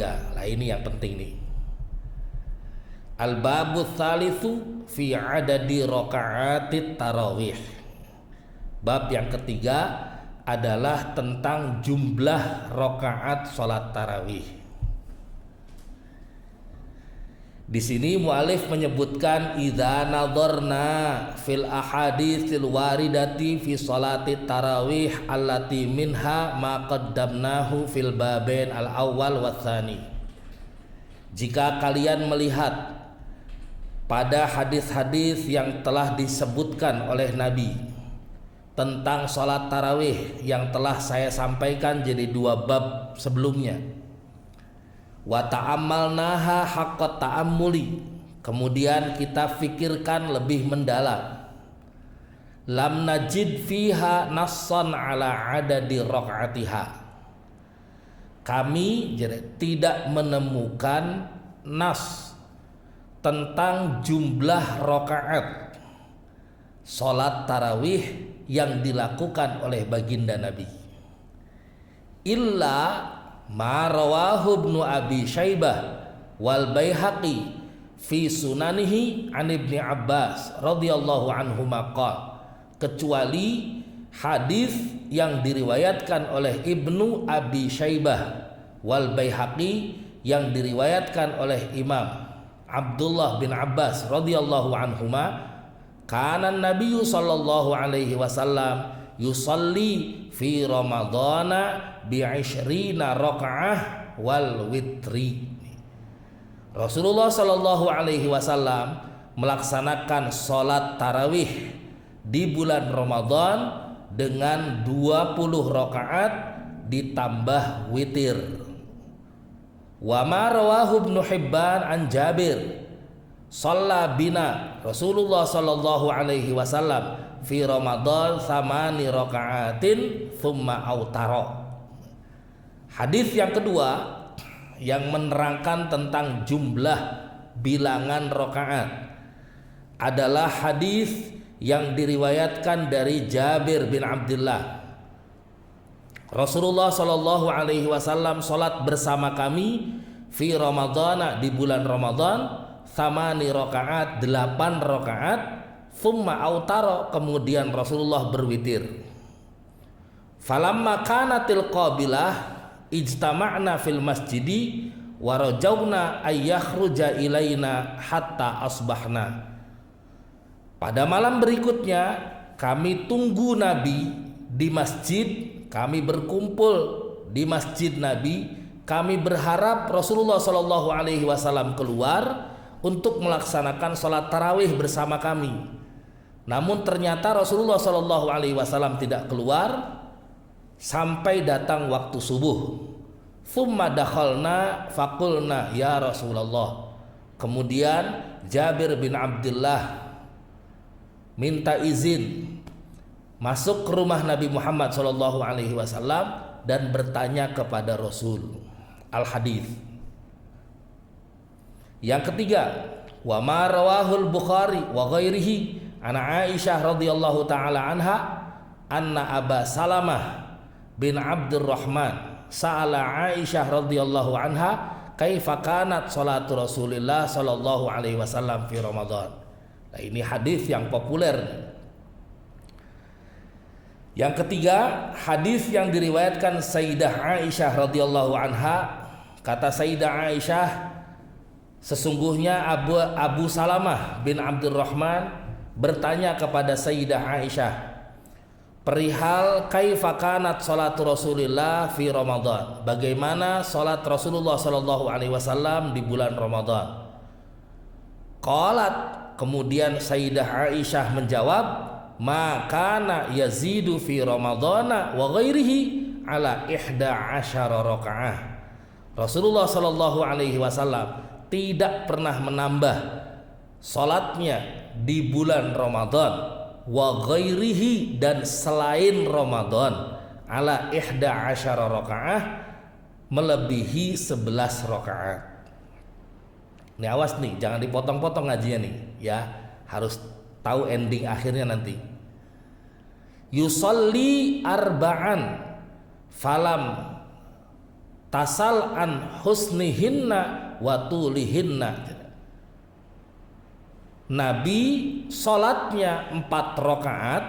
ketiga. Nah ini yang penting nih. Al-babu tsalitsu fi adadi raka'atit tarawih. Bab yang ketiga adalah tentang jumlah rakaat salat tarawih. Di sini mu'alif menyebutkan idza nadharna fil ahaditsil waridati fi salati tarawih allati minha ma qaddamnahu fil babain al awal wa tsani. Jika kalian melihat pada hadis-hadis yang telah disebutkan oleh Nabi tentang salat tarawih yang telah saya sampaikan jadi 2 bab sebelumnya, wa ta'ammalnaha haqqa ta'ammuli, kemudian kita fikirkan lebih mendalam, lam najid fiha nassan ala adadi rakaatiha, kami tidak menemukan nas tentang jumlah rakaat salat tarawih yang dilakukan oleh baginda Nabi, illa ma rawahu Ibnu Abi Syaibah wal Baihaqi fi sunanihi an Ibni Abbas radhiyallahu anhuma qala, kecuali hadis yang diriwayatkan oleh Ibnu Abi Syaibah wal Baihaqi yang diriwayatkan oleh Imam Abdullah bin Abbas radhiyallahu anhuma, kana Nabiyyu sallallahu alaihi wasallam yusalli fi Ramadhana bi'ishrina raka'ah wal witri. Rasulullah sallallahu alaihi wasallam melaksanakan salat tarawih di bulan Ramadan dengan 20 rakaat ditambah witir. Wa ma rawahu Ibnu Hibban an Jabir shalla bina Rasulullah sallallahu alaihi wasallam fi Ramadan 8 raka'atin thumma autara. Hadis yang kedua yang menerangkan tentang jumlah bilangan rakaat adalah hadis yang diriwayatkan dari Jabir bin Abdullah. Rasulullah Shallallahu Alaihi Wasallam sholat bersama kami fi Ramadhan, di bulan Ramadan, 8 rakaat, 8 rakaat, thumma autaro, kemudian Rasulullah berwitir. Falamma kanatil qabilah ijtama'na fil masjidi wa rajawna ayyakhruja ilaina hatta asbahna. Pada malam berikutnya kami tunggu Nabi di masjid, kami berkumpul di masjid Nabi, kami berharap Rasulullah Shallallahu Alaihi Wasallam keluar untuk melaksanakan sholat tarawih bersama kami. Namun ternyata Rasulullah Shallallahu Alaihi Wasallam tidak keluar sampai datang waktu subuh. Thumma dakhalna faqulna ya Rasulullah. Kemudian Jabir bin Abdullah minta izin masuk ke rumah Nabi Muhammad Shallallahu Alaihi Wasallam dan bertanya kepada Rasul. Al-Hadis. Yang ketiga, wa ma rawahul Bukhari wa ghairihi ana Aisyah radhiyallahu taala anha anna Aba Salamah bin Abdurrahman sa'ala Aisyah radhiyallahu anha kaifa kanat salatu Rasulillah sallallahu alaihi wasallam fi Ramadan. Nah, ini hadis yang populer. Yang ketiga, hadis yang diriwayatkan Sayyidah Aisyah radhiyallahu anha, kata Sayyidah Aisyah, sesungguhnya Abu Salamah bin Abdurrahman bertanya kepada Sayyidah Aisyah perihal kaifa kanat salatu Rasulillah fi Ramadan, bagaimana salat Rasulullah sallallahu alaihi wasallam di bulan Ramadan. Qalat, kemudian Sayyidah Aisyah menjawab, makana yazidu fi Ramadana wa ghairihi ala 11 rakaah. Rasulullah sallallahu alaihi wasallam tidak pernah menambah salatnya di bulan Ramadan wa ghairihi, dan selain Ramadan, ala 11 rakaah, melebihi 11 rakaat. Ini awas nih, jangan dipotong-potong ngajinya nih ya, harus tahu ending akhirnya nanti. Yusalli arba'an falam tasal an husnihinna wa tulihinna. Nabi sholatnya 4 rakaat,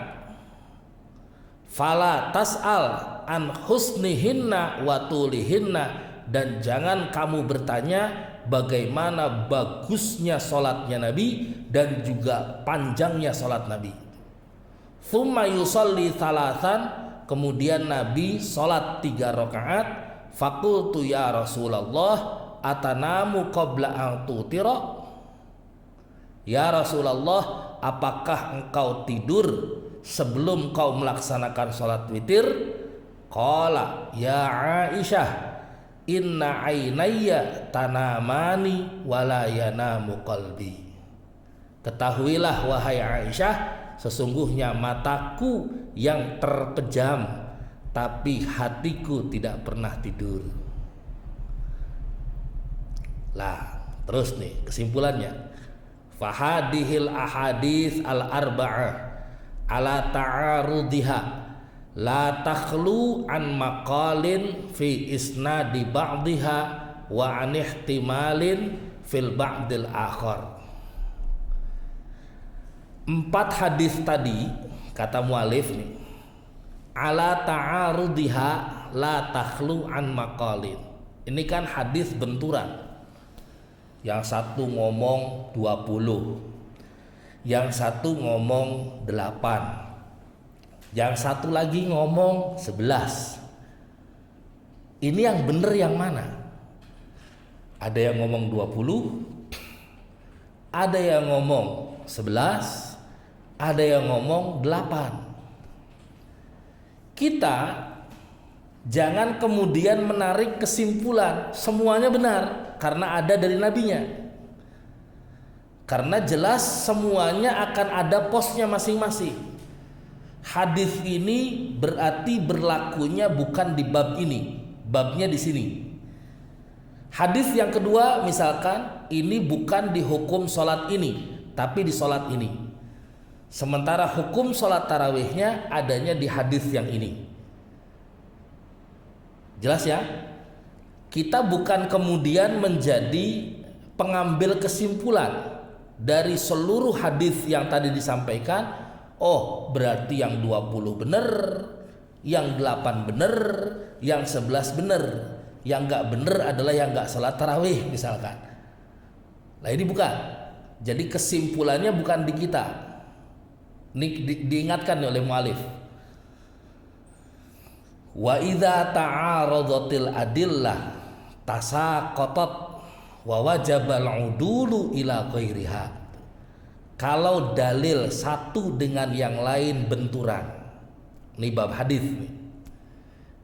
fala tas'al an husnihinna wa tulihinna, dan jangan kamu bertanya bagaimana bagusnya sholatnya Nabi dan juga panjangnya sholat Nabi. Thumma yusalli thalathan, kemudian Nabi sholat 3 rakaat. Fakultu ya Rasulullah atanamu qabla an tutira. Ya Rasulullah, apakah engkau tidur sebelum kau melaksanakan sholat witir? Qala ya Aisyah, inna ainayya tanamani wala yanamu qalbi. Ketahuilah wahai Aisyah, sesungguhnya mataku yang terpejam, tapi hatiku tidak pernah tidur. Lah, terus nih kesimpulannya. Fahadihil ahadits al arba'ah ala ta'arudiha la takhlu an maqalin fi isnadi ba'diha wa an ihtimalin fil ba'dil akhar. 4 hadis tadi kata mualif nih, ala ta'arudiha la takhlu an maqalin. Ini kan hadis benturan. Yang satu ngomong 20, yang satu ngomong 8, yang satu lagi ngomong 11. Ini yang benar yang mana? Ada yang ngomong 20, ada yang ngomong 11, ada yang ngomong 8. Kita jangan kemudian menarik kesimpulan semuanya benar karena ada dari nabinya. Karena jelas semuanya akan ada posnya masing-masing. Hadis ini berarti berlakunya bukan di bab ini, babnya di sini. Hadis yang kedua misalkan ini bukan di hukum sholat ini, tapi di sholat ini. Sementara hukum sholat tarawihnya adanya di hadis yang ini. Jelas ya? Kita bukan kemudian menjadi pengambil kesimpulan dari seluruh hadis yang tadi disampaikan. Oh, berarti yang 20 benar, yang 8 benar, yang 11 benar. Yang enggak benar adalah yang enggak salat tarawih misalkan. Nah, ini bukan. Jadi kesimpulannya bukan di kita. Ini diingatkan oleh mualif. Wa idza ta'aradatil adillah tasaqatat wa wajabal udulu ila ghairiha. Kalau dalil satu dengan yang lain benturan, ini bab hadis nih.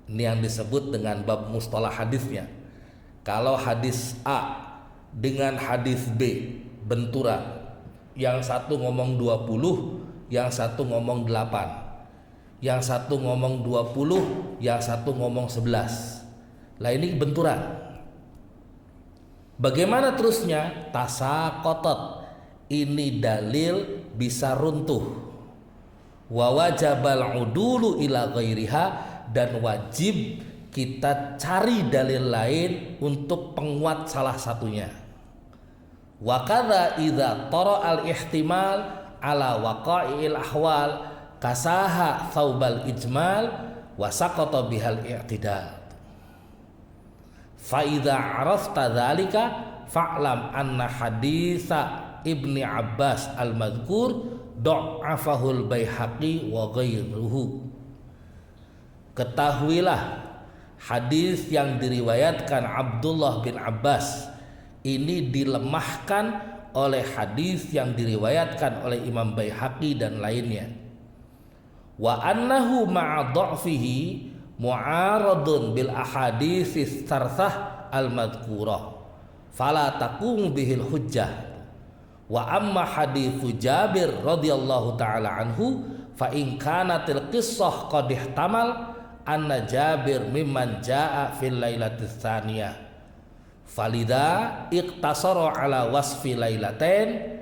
Ini yang disebut dengan bab mustalah hadisnya. Kalau hadis A dengan hadis B benturan, yang satu ngomong 20, yang satu ngomong 8, yang satu ngomong 20, yang satu ngomong 11. Lah ini benturan. Bagaimana terusnya? Tasaqatat. Ini dalil bisa runtuh. Wa wajabal udulu ila ghairiha, dan wajib kita cari dalil lain untuk penguat salah satunya. Wa kadza idza tara al ihtimal ala waqa'il ahwal kasaha thawbal ijmal wa saqata bihal i'tidal. Fa idza arafta dzalika fa'lam anna haditsa Ibni Abbas al-madhkur dha'afahul Baihaqi wa ghairuhu. Ketahuilah hadis yang diriwayatkan Abdullah bin Abbas ini dilemahkan oleh hadis yang diriwayatkan oleh Imam Baihaqi dan lainnya. Wa annahu ma'a dha'fihi mu'aradun bil ahaditsis sarsah al-madhkurah fala taqumu bihil hujjah. Wa amma haditsu Jabir radhiyallahu taala anhu fa in kanatil qissah qad ihtamal anna Jabir mimman jaa fil lailatis tsaniyah falidha iqtasara ala wasfi lailatain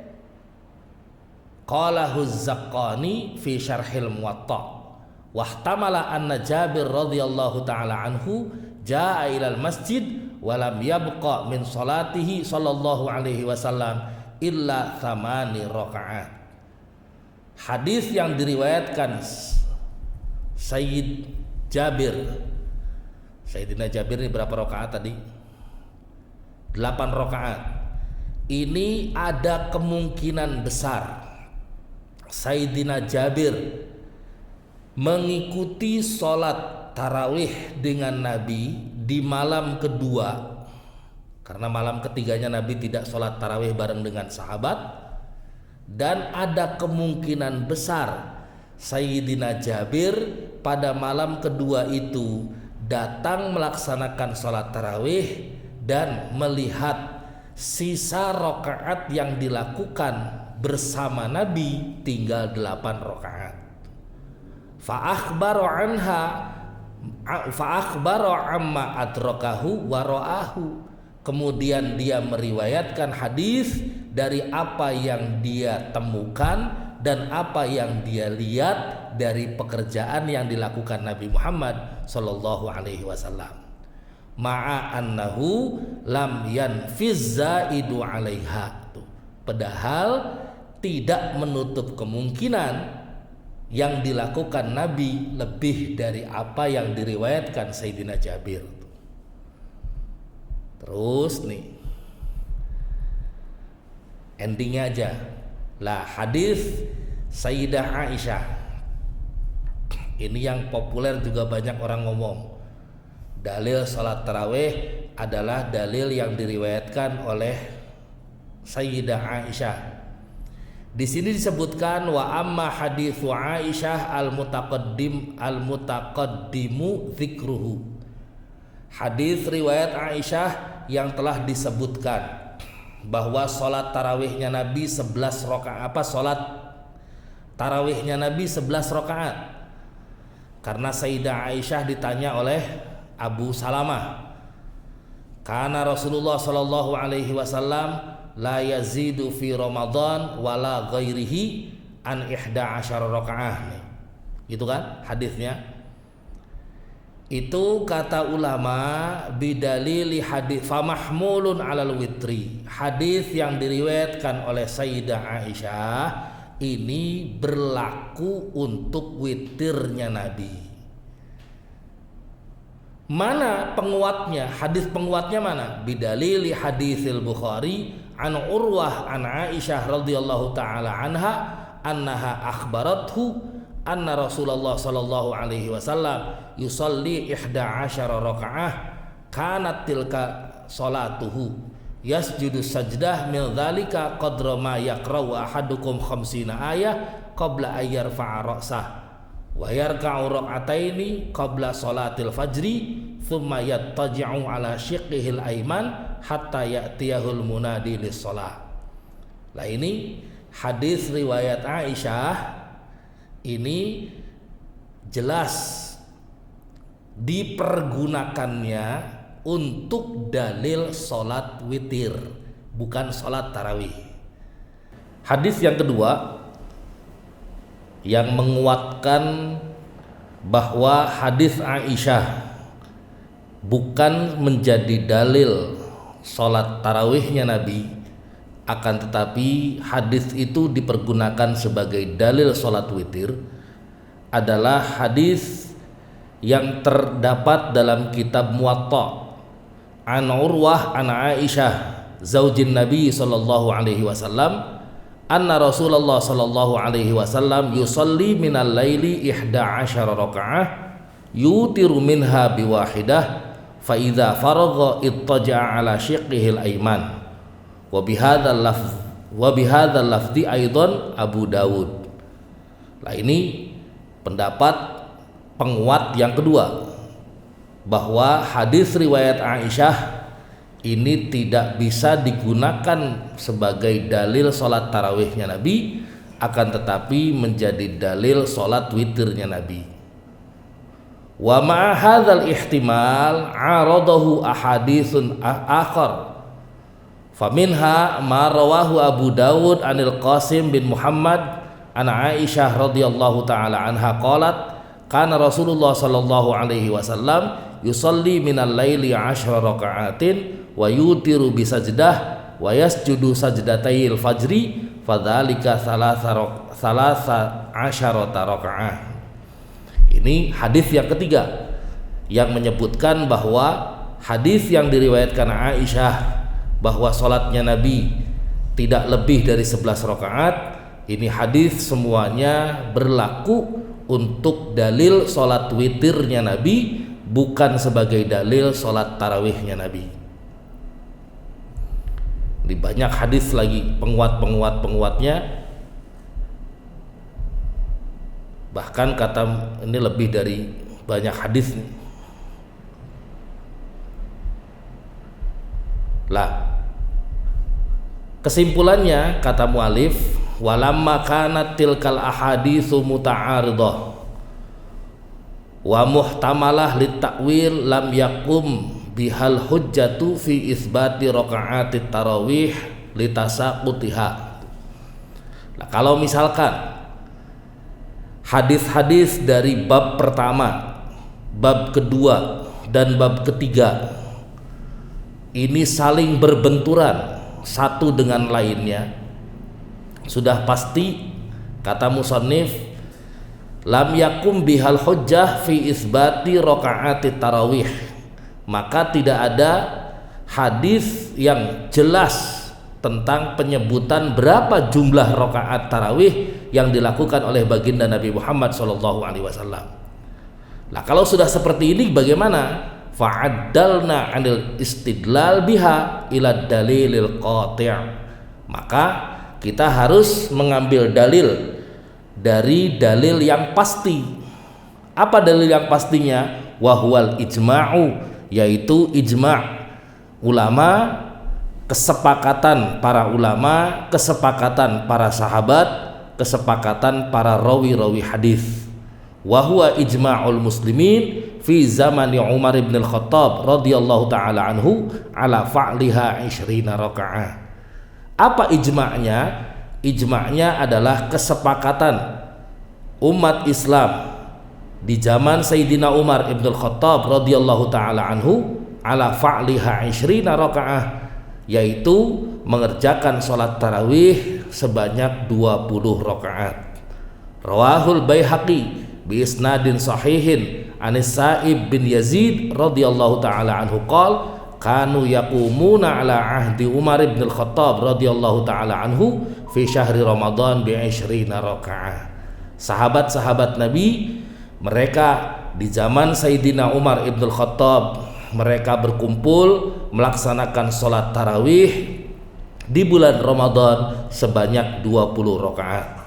qalahu Az-Zaqqani fi syarhil Muwatta Wahtamala anna Jabir radhiyallahu taala anhu jaa ilal masjid walam yabqa min salatihi sallallahu alaihi wasallam illa 8 rakaat. Hadis yang diriwayatkan Sayyid Jabir, Sayyidina Jabir ini berapa rakaat tadi? 8 rakaat. Ini ada kemungkinan besar Sayyidina Jabir mengikuti sholat tarawih dengan Nabi di malam kedua, karena malam ketiganya Nabi tidak sholat tarawih bareng dengan sahabat. Dan ada kemungkinan besar Sayyidina Jabir pada malam kedua itu datang melaksanakan sholat tarawih dan melihat sisa rakaat yang dilakukan bersama Nabi tinggal 8 rakaat. Fa akhbaro amma adrakahu wa ra'ahu. Kemudian dia meriwayatkan hadis dari apa yang dia temukan dan apa yang dia lihat dari pekerjaan yang dilakukan Nabi Muhammad sallallahu alaihi wasallam. Ma'a annahu lam yanfiz zaidu 'alaiha. Padahal tidak menutup kemungkinan yang dilakukan Nabi lebih dari apa yang diriwayatkan Sayyidina Jabir. Terus nih endingnya aja lah, hadis Sayyidah Aisyah ini yang populer juga banyak orang ngomong. Dalil salat tarawih adalah dalil yang diriwayatkan oleh Sayyidah Aisyah. Di sini disebutkan wa amma haditsu Aisyah al-mutaqaddimu dzikruhu. Hadis riwayat Aisyah yang telah disebutkan bahwa salat tarawihnya Nabi 11 rakaat, salat tarawihnya Nabi 11 rakaat. Karena Sayyidah Aisyah ditanya oleh Abu Salamah, karena Rasulullah sallallahu alaihi wasallam la yazidu fi Ramadan wala ghairihi an 11 rakaah. Itu kan hadisnya. Itu kata ulama bidalili hadis famahmulun alal witri. Hadis yang diriwayatkan oleh Sayyidah Aisyah ini berlaku untuk witirnya Nabi. Mana penguatnya? Hadis penguatnya mana? Bidalili hadisil Bukhari an Urwah an Aisyah radhiyallahu taala anha annaha akhbarathu anna Rasulullah sallallahu alaihi wasallam yusalli 11 rakaah kanat tilka salatuhu yasjudu sajdah min dzalika qadra ma yaqra'u ahadukum 50 ayah qabla ayyar fa'a ra'sah wa yarka'u rak'ataini qabla salatil fajri thumma yattaji'u ala shiqqihil ayman hatta ya'tiyahul munadi lis-shalah. Lah ini hadis riwayat Aisyah ini jelas dipergunakannya untuk dalil sholat witir, bukan sholat tarawih. Hadis yang kedua yang menguatkan bahwa hadis Aisyah bukan menjadi dalil sholat tarawihnya Nabi, akan tetapi hadis itu dipergunakan sebagai dalil sholat witir adalah hadis yang terdapat dalam kitab Muwatta an Urwah an Aisyah zaujin Nabi sallallahu alaihi wasallam anna Rasulullah sallallahu alaihi wasallam yusalli minal laili 11 rakaah yutiru minha biwahidah fa idza faragha ittaja'a ala shiqqihil ayman wa bihadzal lafzi aidan Abu Dawud. Nah ini pendapat penguat yang kedua bahwa hadis riwayat Aisyah ini tidak bisa digunakan sebagai dalil sholat tarawihnya Nabi, akan tetapi menjadi dalil sholat witirnya Nabi. Wa ma'a hadzal ihtimal aradahu ahaditsun akhar faminha ma rawahu Abu Dawud anil Qasim bin Muhammad an Aisyah radhiyallahu taala anha qalat Kana Rasulullah sallallahu alaihi wasallam yusalli minal laili 10 raka'atin wa yutiru bi sajdah wa yasjudu sajdatayil fajri fadzalika salasa asyarata raka'ah. Ini hadis yang ketiga yang menyebutkan bahwa hadis yang diriwayatkan Aisyah bahwa salatnya Nabi tidak lebih dari 11 rakaat, ini hadis semuanya berlaku untuk dalil salat witirnya Nabi, bukan sebagai dalil salat tarawihnya Nabi. Di banyak hadis lagi penguatnya, bahkan kata ini lebih dari banyak hadis nih. Lah, kesimpulannya kata mu'alif, walamma kanat tilkal ahaditsu muta'aridah wa muhtamalah litakwil lam yakum bihal hujjatu fi isbati raka'atit tarawih litasaqutiha. Nah, kalau misalkan hadis-hadis dari bab pertama, bab kedua dan bab ketiga ini saling berbenturan satu dengan lainnya, sudah pasti kata musannif lam yakum bihal hujjah fi isbati raka'atit tarawih, maka tidak ada hadis yang jelas tentang penyebutan berapa jumlah rakaat tarawih yang dilakukan oleh baginda Nabi Muhammad SAW. Nah, kalau sudah seperti ini bagaimana? Fa'addalna 'anil istidlal biha ila dalilil qati', maka kita harus mengambil dalil dari dalil yang pasti. Apa dalil yang pastinya? Wahwal ijma'u, yaitu ijma' ulama, kesepakatan para ulama, kesepakatan para sahabat, kesepakatan para rawi-rawi hadis. Wahwa ijma'ul muslimin fi zamani Umar ibn al-Khattab radhiyallahu ta'ala anhu ala fa'liha 20 raka'ah. Apa ijma'nya? Ijma'nya adalah kesepakatan umat Islam di zaman Sayyidina Umar ibn al-Khattab radhiyallahu ta'ala anhu ala fa'liha 20 raka'ah, yaitu mengerjakan sholat tarawih sebanyak 20 rakaat. Rawahul Baihaqi bi isnadin sahihin anis Sa'ib bin Yazid radhiyallahu ta'ala anhu qala kanu yaqumuna ala ahdi Umar ibn al-Khattab radhiyallahu ta'ala anhu fi syahri Ramadan bi 20 rakaat. Sahabat-sahabat Nabi mereka di zaman Sayyidina Umar ibn al-Khattab mereka berkumpul melaksanakan sholat tarawih di bulan Ramadan sebanyak 20 rakaat.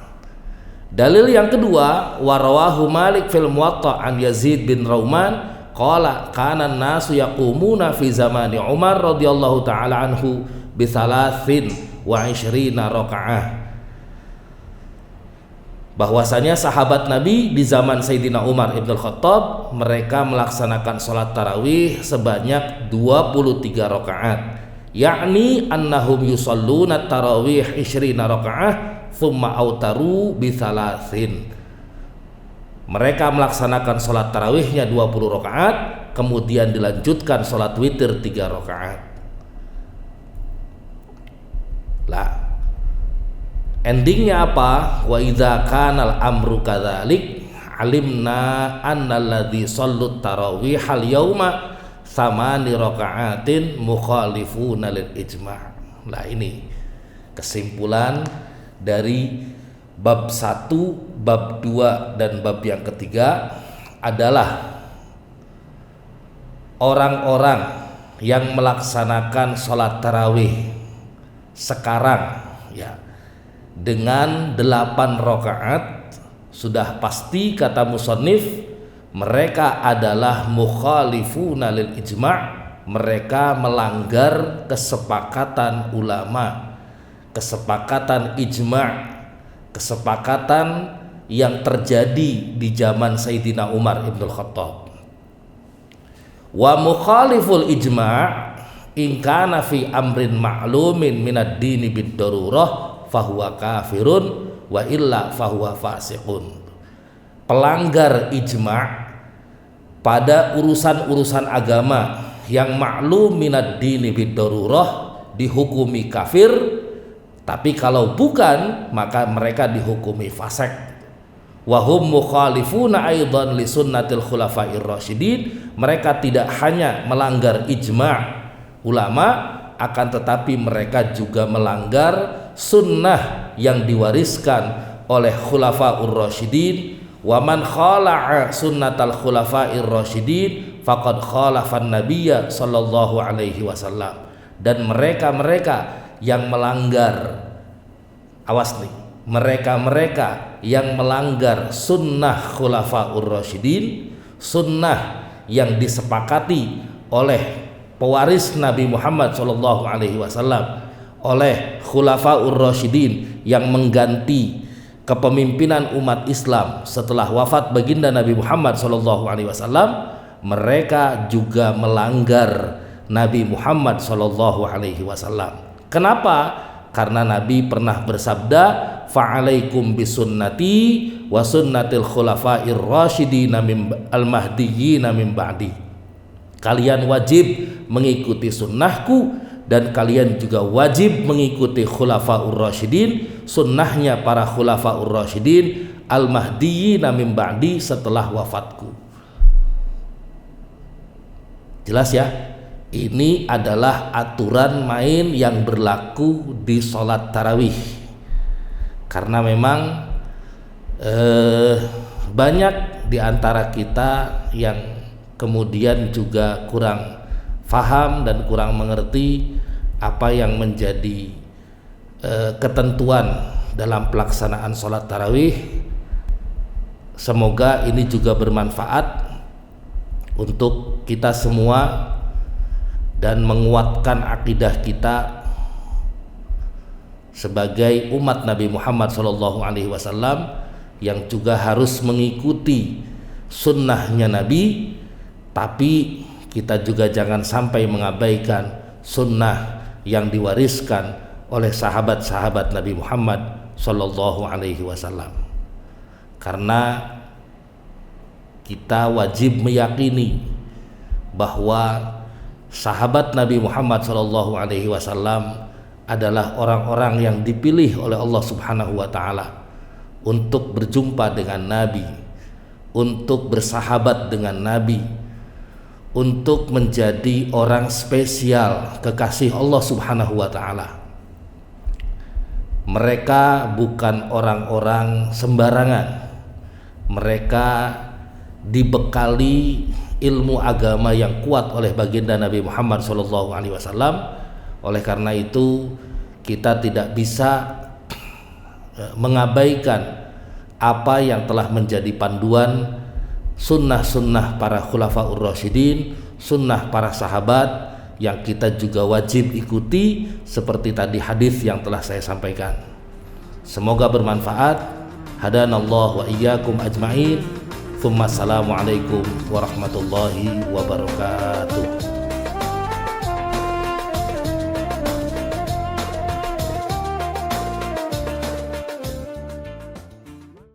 Dalil yang kedua, warawahu Malik fil Muwatta an Yazid bin Rauman qala kana an-nasu yaqumuna fi zamani Umar radhiyallahu ta'ala anhu bi 23 rakaah. Bahwasanya sahabat Nabi di zaman Sayyidina Umar ibn al-Khattab mereka melaksanakan sholat tarawih sebanyak 23 rakaat, yakni annahum yusalluna tarawih 20 rakaah thumma autaru bi 3. Mereka melaksanakan sholat tarawihnya 20 rakaat, kemudian dilanjutkan sholat witir 3 rakaat. Lah, endingnya apa? Wa idza kanal amru kadzalik alimna annal ladzi shallut tarawih al yauma 8 rakaatin mukhalifuna lil ijma'. Nah, ini kesimpulan dari bab 1, bab 2 dan bab yang ketiga adalah orang-orang yang melaksanakan sholat tarawih sekarang ya dengan 8 rakaat sudah pasti kata musannif mereka adalah mukhalifuna lil ijma', mereka melanggar kesepakatan ulama, kesepakatan ijma', kesepakatan yang terjadi di zaman Sayyidina Umar ibn al-Khattab. Wa mukhaliful ijma' in kana fi amrin ma'lumin minad dini bid darurah fahuwa kafirun wa illa fahuwa fasiqun. pelanggar ijma' pada urusan-urusan agama yang maklum minad dini bid-darurah dihukumi kafir, tapi kalau bukan maka mereka dihukumi fasik. Wahum mukhalifuna aidan li sunnatil khulafa'ir rasyidin, mereka tidak hanya melanggar ijma' ulama, akan tetapi mereka juga melanggar sunnah yang diwariskan oleh khulafa'ur rasyidin. Wa man khala'a sunnatal khulafa'ir rasyidin faqad khalafan nabiyya sallallahu alaihi wasallam. Dan mereka-mereka yang melanggar, awas nih, mereka-mereka yang melanggar sunnah khulafa'ur rasyidin, sunnah yang disepakati oleh pewaris Nabi Muhammad sallallahu alaihi wasallam, oleh khulafa'ur rasyidin yang mengganti kepemimpinan umat Islam setelah wafat baginda Nabi Muhammad sallallahu alaihi wasallam, mereka juga melanggar Nabi Muhammad sallallahu alaihi wasallam. Kenapa? Karena Nabi pernah bersabda, fa'alaikum bisunnati wa sunnatil khulafa'ir rasyidin al-mahdiyyin min ba'di. Kalian wajib mengikuti sunnahku dan kalian juga wajib mengikuti khulafa'ur rasyidin, sunnahnya para khulafa'ur rasyidin al-mahdiyyin min ba'di, setelah wafatku. Jelas ya? Ini adalah aturan main yang berlaku di sholat tarawih. Karena memang banyak di antara kita yang kemudian juga kurang faham dan kurang mengerti apa yang menjadi ketentuan dalam pelaksanaan sholat tarawih. Semoga ini juga bermanfaat untuk kita semua dan menguatkan akidah kita sebagai umat Nabi Muhammad SAW yang juga harus mengikuti sunnahnya Nabi, tapi kita juga jangan sampai mengabaikan sunnah yang diwariskan oleh sahabat-sahabat Nabi Muhammad SAW. Karena kita wajib meyakini bahwa sahabat Nabi Muhammad SAW adalah orang-orang yang dipilih oleh Allah Subhanahu wa Ta'ala untuk berjumpa dengan Nabi, untuk bersahabat dengan Nabi, untuk menjadi orang spesial kekasih Allah Subhanahu wa Ta'ala. Mereka bukan orang-orang sembarangan. Mereka dibekali ilmu agama yang kuat oleh baginda Nabi Muhammad SAW. Oleh karena itu kita tidak bisa mengabaikan apa yang telah menjadi panduan sunnah-sunnah para khulafa'ur rasyidin, sunnah para sahabat yang kita juga wajib ikuti, seperti tadi hadis yang telah saya sampaikan. Semoga bermanfaat. Hadanallahu wa iyyakum ajma'in. Assalamualaikum warahmatullahi wabarakatuh.